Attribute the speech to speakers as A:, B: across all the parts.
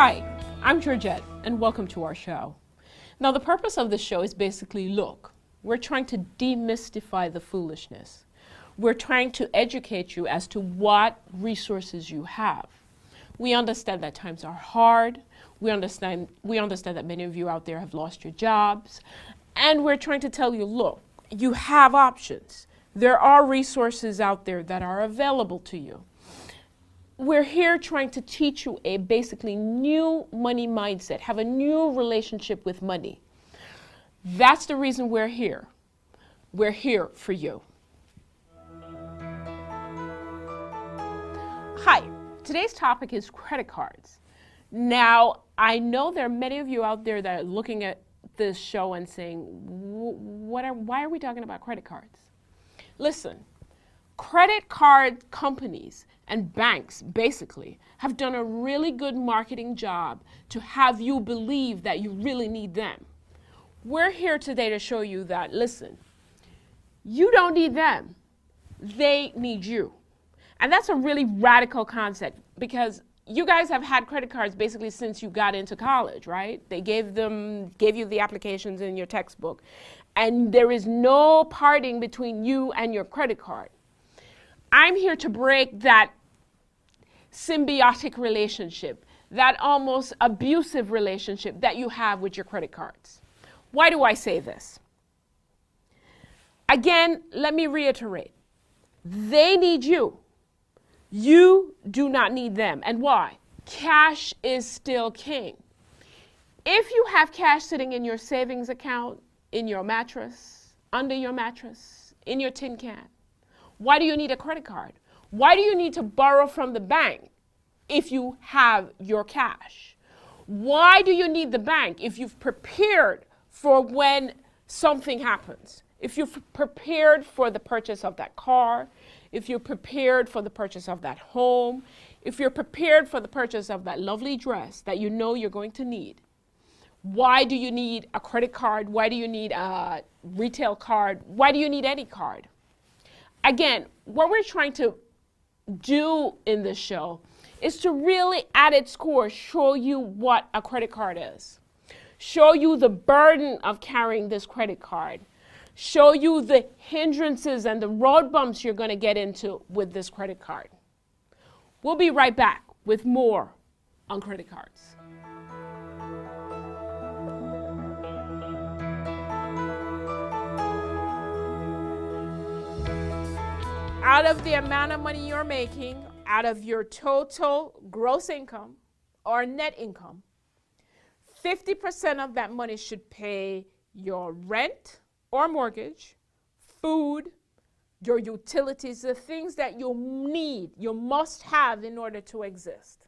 A: Hi, I'm Georgette, and welcome to our show. Now, the purpose of this show is basically, look, we're trying to demystify the foolishness. We're trying to educate you as to what resources you have. We understand that times are hard. We understand that many of you out there have lost your jobs. And we're trying to tell you, look, you have options. There are resources out there that are available to you. We're here trying to teach you a basically new money mindset, have a new relationship with money. That's the reason we're here. We're here for you. Hi, today's topic is credit cards. Now, I know there are many of you out there that are looking at this show and saying, why are we talking about credit cards? Listen, credit card companies and banks basically have done a really good marketing job to have you believe that you really need them. We're here today to show you that, listen, you don't need them. They need you. And that's a really radical concept because you guys have had credit cards basically since you got into college, right? They gave you the applications in your textbook. And there is no parting between you and your credit card. I'm here to break that symbiotic relationship, that almost abusive relationship that you have with your credit cards. Why do I say this? Again, let me reiterate. They need you. You do not need them. And why? Cash is still king. If you have cash sitting in your savings account, in your mattress, under your mattress, in your tin can, why do you need a credit card? Why do you need to borrow from the bank if you have your cash? Why do you need the bank if you've prepared for when something happens? If you've prepared for the purchase of that car, if you're prepared for the purchase of that home, if you're prepared for the purchase of that lovely dress that you know you're going to need, why do you need a credit card? Why do you need a retail card? Why do you need any card? Again, what we're trying to do in this show is to really, at its core, show you what a credit card is. Show you the burden of carrying this credit card. Show you the hindrances and the road bumps you're going to get into with this credit card. We'll be right back with more on credit cards. Out of the amount of money you're making, out of your total gross income or net income, 50% of that money should pay your rent or mortgage, food, your utilities, the things that you need, you must have in order to exist.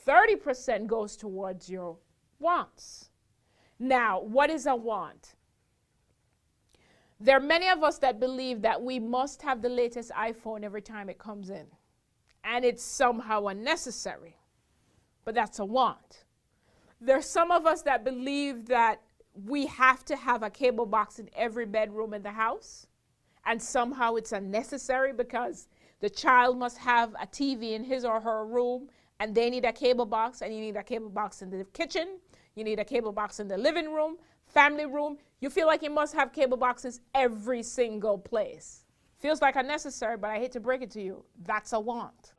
A: 30% goes towards your wants. Now, what is a want? There are many of us that believe that we must have the latest iPhone every time it comes in. And it's somehow unnecessary. But that's a want. There are some of us that believe that we have to have a cable box in every bedroom in the house. And somehow it's unnecessary because the child must have a TV in his or her room. And they need a cable box. And you need a cable box in the kitchen. You need a cable box in the living room, family room. You feel like you must have cable boxes every single place. Feels like unnecessary, but I hate to break it to you. That's a want.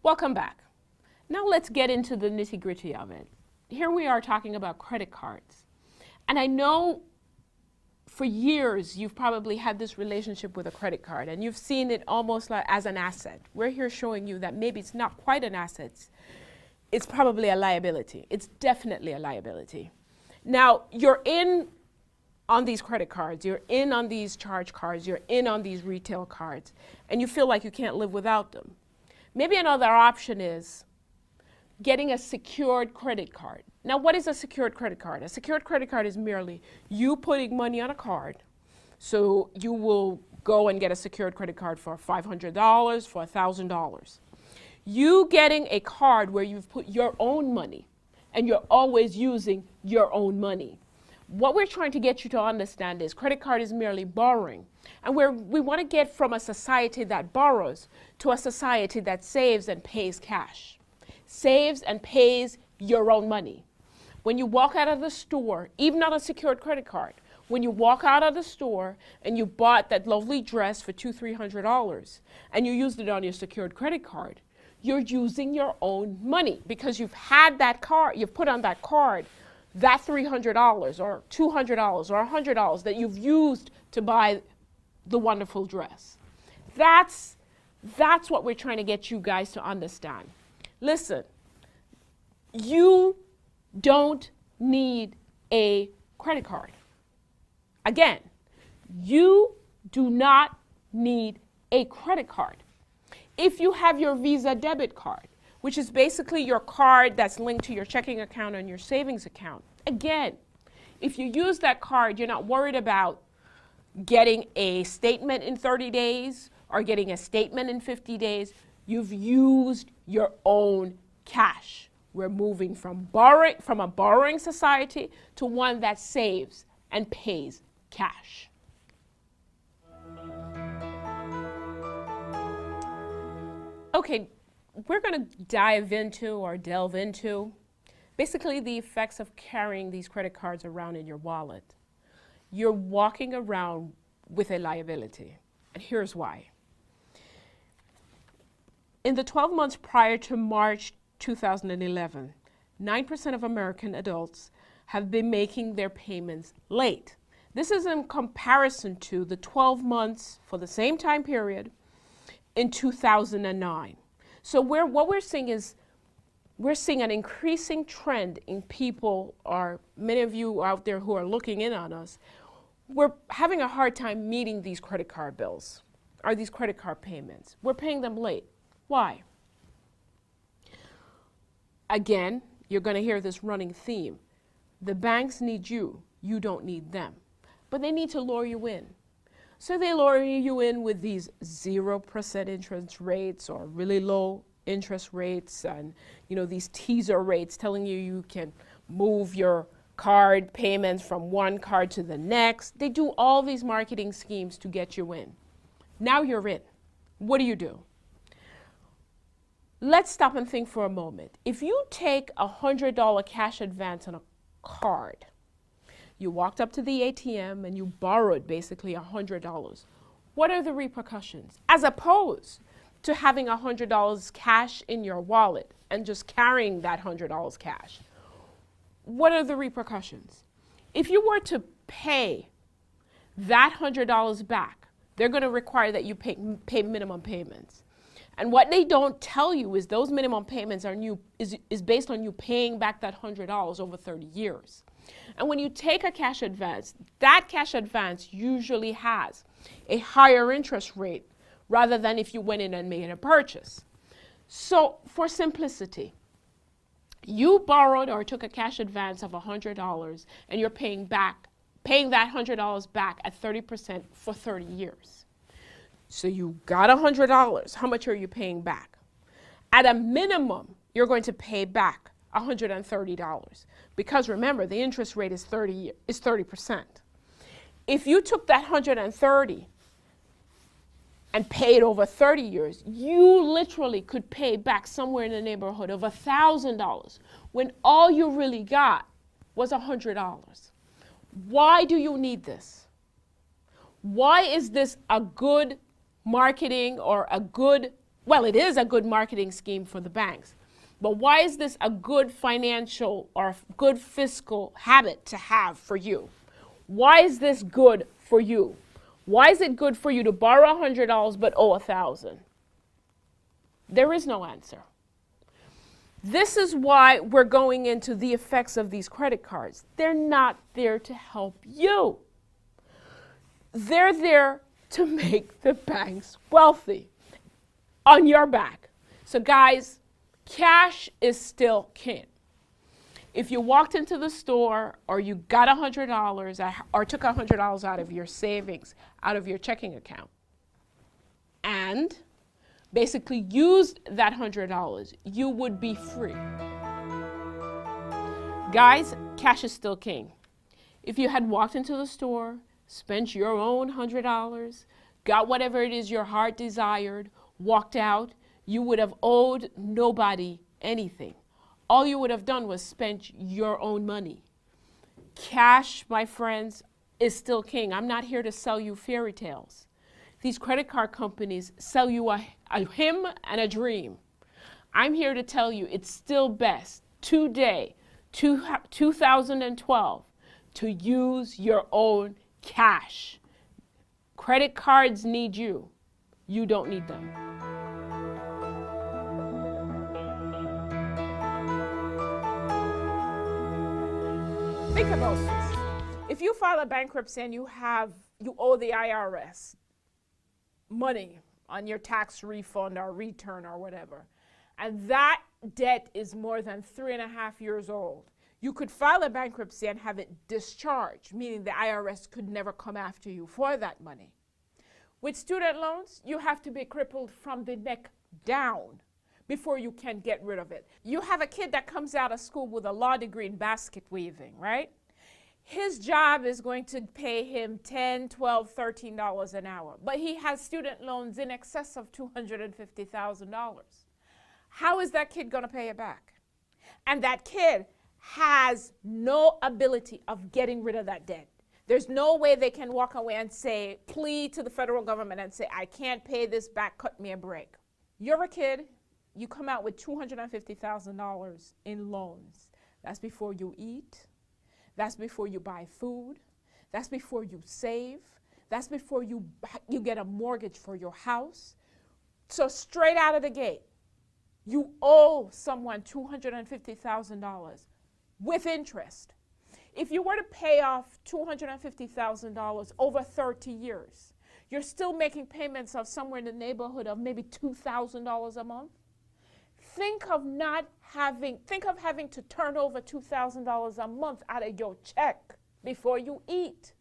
A: Welcome back. Now let's get into the nitty-gritty of it. Here we are talking about credit cards. And I know for years you've probably had this relationship with a credit card and you've seen it almost like as an asset. We're here showing you that maybe it's not quite an asset. It's probably a liability. It's definitely a liability. Now, you're in on these credit cards, you're in on these charge cards, you're in on these retail cards, and you feel like you can't live without them. Maybe another option is getting a secured credit card. Now, what is a secured credit card? A secured credit card is merely you putting money on a card. So you will go and get a secured credit card for $500, for $1,000. You getting a card where you've put your own money and you're always using your own money. What we're trying to get you to understand is credit card is merely borrowing. And we want to get from a society that borrows to a society that saves and pays cash. Saves and pays your own money. When you walk out of the store, even on a secured credit card, when you walk out of the store and you bought that lovely dress for $200-300 and you used it on your secured credit card, you're using your own money because you've had that card, you've put on that card that $300 or $200 or $100 that you've used to buy the wonderful dress. That's what we're trying to get you guys to understand. Listen, you don't need a credit card. Again, you do not need a credit card. If you have your Visa debit card, which is basically your card that's linked to your checking account and your savings account. Again, if you use that card, you're not worried about getting a statement in 30 days or getting a statement in 50 days. You've used your own cash. We're moving from a borrowing society to one that saves and pays cash. Okay, we're going to delve into basically the effects of carrying these credit cards around in your wallet. You're walking around with a liability, and here's why. In the 12 months prior to March 2011, 9% of American adults have been making their payments late. This is in comparison to the 12 months for the same time period in 2009. So what we're seeing is we're seeing an increasing trend in people, or many of you out there who are looking in on us, we're having a hard time meeting these credit card bills or these credit card payments. We're paying them late. Why? Again, you're going to hear this running theme. The banks need you. You don't need them. But they need to lure you in. So they lure you in with these 0% interest rates or really low interest rates and these teaser rates telling you can move your card payments from one card to the next. They do all these marketing schemes to get you in. Now you're in. What do? Let's stop and think for a moment. If you take a $100 cash advance on a card, you walked up to the ATM and you borrowed basically $100. What are the repercussions? As opposed to having $100 cash in your wallet and just carrying that $100 cash. What are the repercussions? If you were to pay that $100 back, they're going to require that you pay minimum payments. And what they don't tell you is those minimum payments is based on you paying back that $100 over 30 years. And when you take a cash advance, that cash advance usually has a higher interest rate rather than if you went in and made a purchase. So for simplicity, you borrowed or took a cash advance of $100 and you're paying that $100 back at 30% for 30 years. So you got $100. How much are you paying back? At a minimum, you're going to pay back $130 because remember the interest rate is 30%. If you took that $130 and paid over 30 years, you literally could pay back somewhere in the neighborhood of $1,000 when all you really got was $100. Why do you need this? Why is this a good marketing or it is a good marketing scheme for the banks. But why is this a good financial or good fiscal habit to have for you? Why is this good for you? Why is it good for you to borrow $100 but owe $1,000? There is no answer. This is why we're going into the effects of these credit cards. They're not there to help you. They're there to make the banks wealthy on your back. So guys, cash is still king. If you walked into the store or you got $100 or took $100 out of your savings, out of your checking account, and basically used that $100, you would be free. Guys, cash is still king. If you had walked into the store, spent your own $100, got whatever it is your heart desired, walked out, you would have owed nobody anything. All you would have done was spent your own money. Cash, my friends, is still king. I'm not here to sell you fairy tales. These credit card companies sell you a hymn and a dream. I'm here to tell you it's still best today, 2012, to use your own cash. Credit cards need you. You don't need them.
B: Think about this. If you file a bankruptcy and you owe the IRS money on your tax refund or return or whatever, and that debt is more than 3.5 years old, you could file a bankruptcy and have it discharged, meaning the IRS could never come after you for that money. With student loans, you have to be crippled from the neck down before you can get rid of it. You have a kid that comes out of school with a law degree in basket weaving, right? His job is going to pay him $10, $12, $13 an hour, but he has student loans in excess of $250,000. How is that kid going to pay it back? And that kid has no ability of getting rid of that debt. There's no way they can walk away and say, plead to the federal government and say, I can't pay this back, cut me a break. You're a kid, you come out with $250,000 in loans. That's before you eat. That's before you buy food. That's before you save. That's before you get a mortgage for your house. So straight out of the gate, you owe someone $250,000 with interest. If you were to pay off $250,000 over 30 years, you're still making payments of somewhere in the neighborhood of maybe $2,000 a month. Think of having to turn over $2,000 a month out of your check before you eat.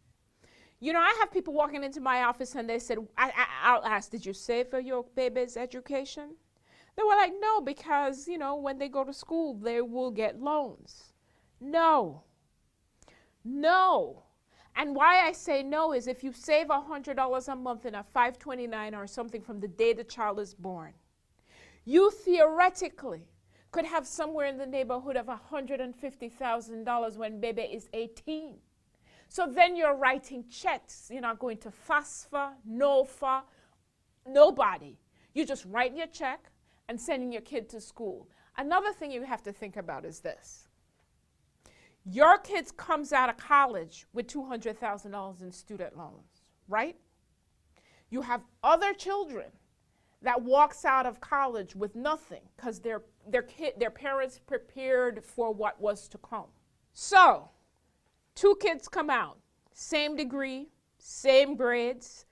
B: You know, I have people walking into my office and they said, I'll ask, did you save for your baby's education? They were like, no, because, you know, when they go to school, they will get loans. No. No. And why I say no is if you save $100 a month in a 529 or something from the day the child is born, you theoretically could have somewhere in the neighborhood of $150,000 when baby is 18. So then you're writing checks. You're not going to FAFSA, NOFA, nobody. You're just writing your check and sending your kid to school. Another thing you have to think about is this. Your kid comes out of college with $200,000 in student loans, right? You have other children that walks out of college with nothing because their parents prepared for what was to come. So, 2 kids come out, same degree, same grades,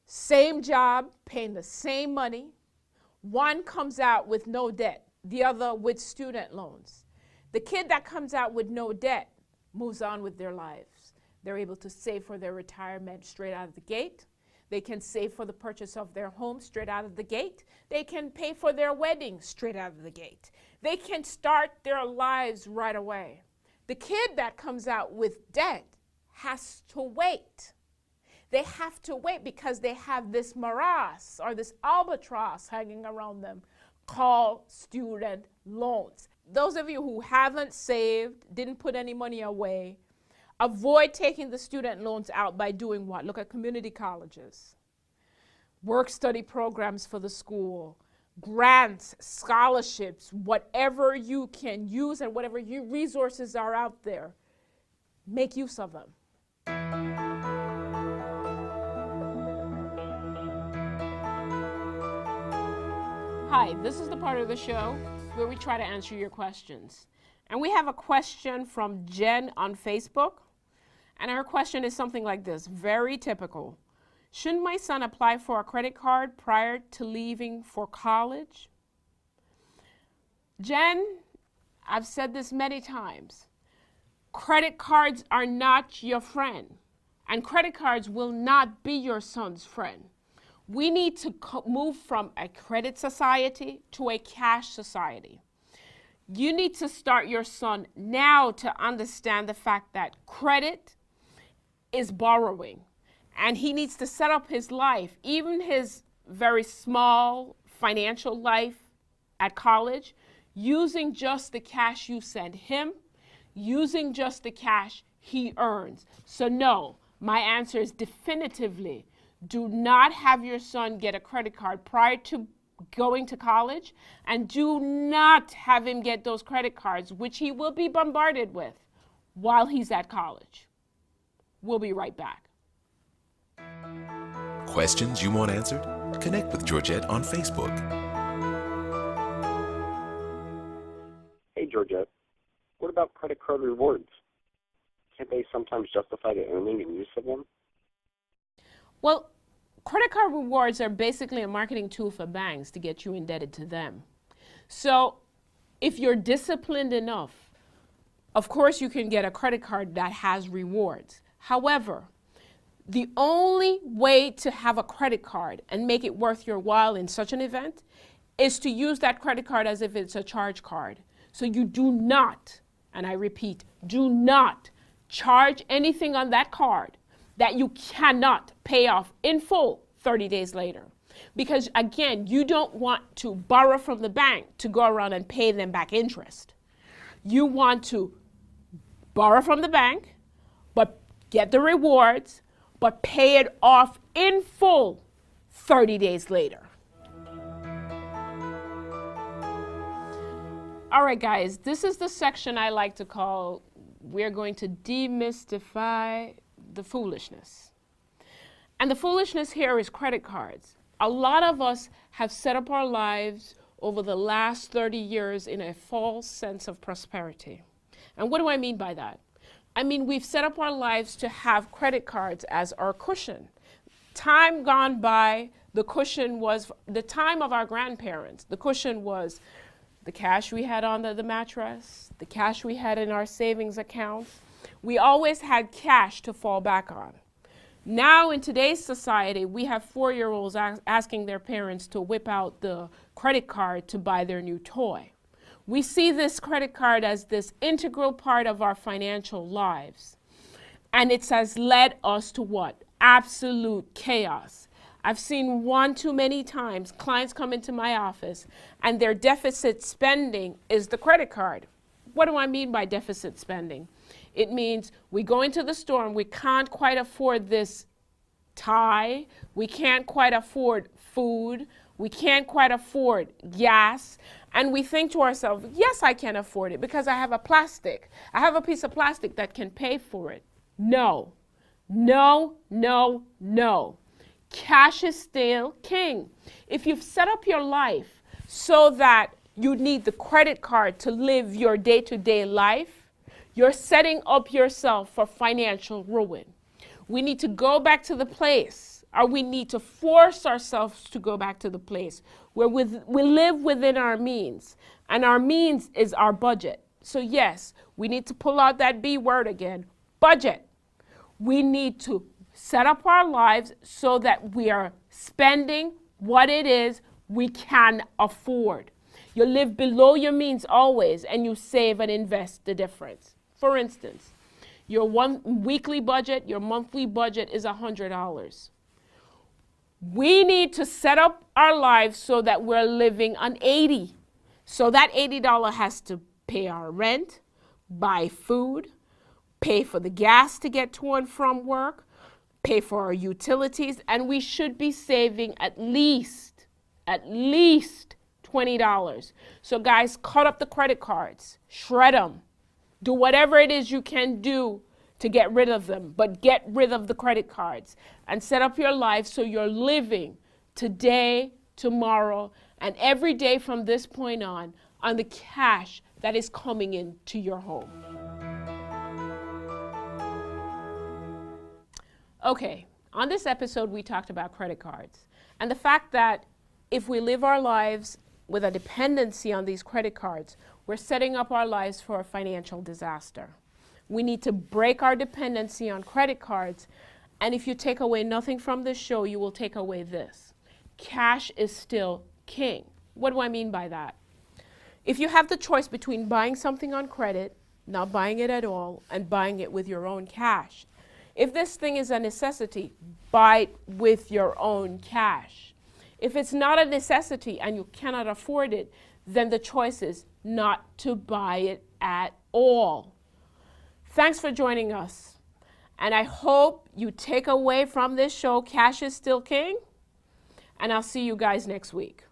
B: same job, paying the same money. One comes out with no debt, the other with student loans. The kid that comes out with no debt moves on with their lives. They're able to save for their retirement straight out of the gate. They can save for the purchase of their home straight out of the gate. They can pay for their wedding straight out of the gate. They can start their lives right away. The kid that comes out with debt has to wait. They have to wait because they have this morass or this albatross hanging around them called student loans. Those of you who haven't saved, didn't put any money away, avoid taking the student loans out by doing what? Look at community colleges, work-study programs for the school, grants, scholarships, whatever you can use and whatever resources are out there, make use of them. Hi, this is the part of the show where we try to answer your questions. And we have a question from Jen on Facebook. And her question is something like this, very typical. Shouldn't my son apply for a credit card prior to leaving for college? Jen, I've said this many times. Credit cards are not your friend. And credit cards will not be your son's friend. We need to move from a credit society to a cash society. You need to start your son now to understand the fact that credit
A: is borrowing, and he needs to set up his life, even his very small financial life at college, using just the cash you send him, using just the cash he earns. So no, my answer is definitively, do not have your son get a credit card prior to going to college, and do not have him get those credit cards, which he will be bombarded with while he's at college. We'll be right back.
C: Questions you want answered? Connect with Georgette on Facebook.
D: Hey, Georgette, what about credit card rewards? Can't they sometimes justify the earning and use of them?
A: Well, credit card rewards are basically a marketing tool for banks to get you indebted to them. So if you're disciplined enough, of course you can get a credit card that has rewards. However, the only way to have a credit card and make it worth your while in such an event is to use that credit card as if it's a charge card. So you do not, and I repeat, do not charge anything on that card that you cannot pay off in full 30 days later. Because again, you don't want to borrow from the bank to go around and pay them back interest. You want to borrow from the bank, but get the rewards, but pay it off in full 30 days later. All right, guys, this is the section I like to call, we're going to demystify the foolishness. And the foolishness here is credit cards. A lot of us have set up our lives over the last 30 years in a false sense of prosperity. And what do I mean by that? I mean, we've set up our lives to have credit cards as our cushion. Time gone by, the cushion was the time of our grandparents. The cushion was the cash we had on the mattress, the cash we had in our savings accounts. We always had cash to fall back on. Now in today's society, we have 4-year-olds asking their parents to whip out the credit card to buy their new toy. We see this credit card as this integral part of our financial lives. And it has led us to what? Absolute chaos. I've seen one too many times clients come into my office and their deficit spending is the credit card. What do I mean by deficit spending? It means we go into the store and we can't quite afford this tie, we can't quite afford food, we can't quite afford gas, and we think to ourselves, yes, I can afford it because I have a piece of plastic that can pay for it. No, no, no, no. Cash is still king. If you've set up your life so that you need the credit card to live your day-to-day life, you're setting up yourself for financial ruin. We need to go back to the place, or we need to force ourselves to go back to the place where we live within our means, and our means is our budget. So yes, we need to pull out that B word again, budget. We need to set up our lives so that we are spending what it is we can afford. You live below your means always, and you save and invest the difference. For instance, your one weekly budget, your monthly budget is $100. We need to set up our lives so that we're living on $80. So that $80 has to pay our rent, buy food, pay for the gas to get to and from work, pay for our utilities, and we should be saving at least $20. So guys, cut up the credit cards, shred them, do whatever it is you can do to get rid of them, but get rid of the credit cards and set up your life so you're living today, tomorrow, and every day from this point on the cash that is coming into your home. Okay, on this episode we talked about credit cards and the fact that if we live our lives with a dependency on these credit cards, we're setting up our lives for a financial disaster. We need to break our dependency on credit cards, and if you take away nothing from this show, you will take away this. Cash is still king. What do I mean by that? If you have the choice between buying something on credit, not buying it at all, and buying it with your own cash, If this thing is a necessity, buy it with your own cash. If it's not a necessity and you cannot afford it, then the choice is not to buy it at all. Thanks for joining us. And I hope you take away from this show, cash is still king. And I'll see you guys next week.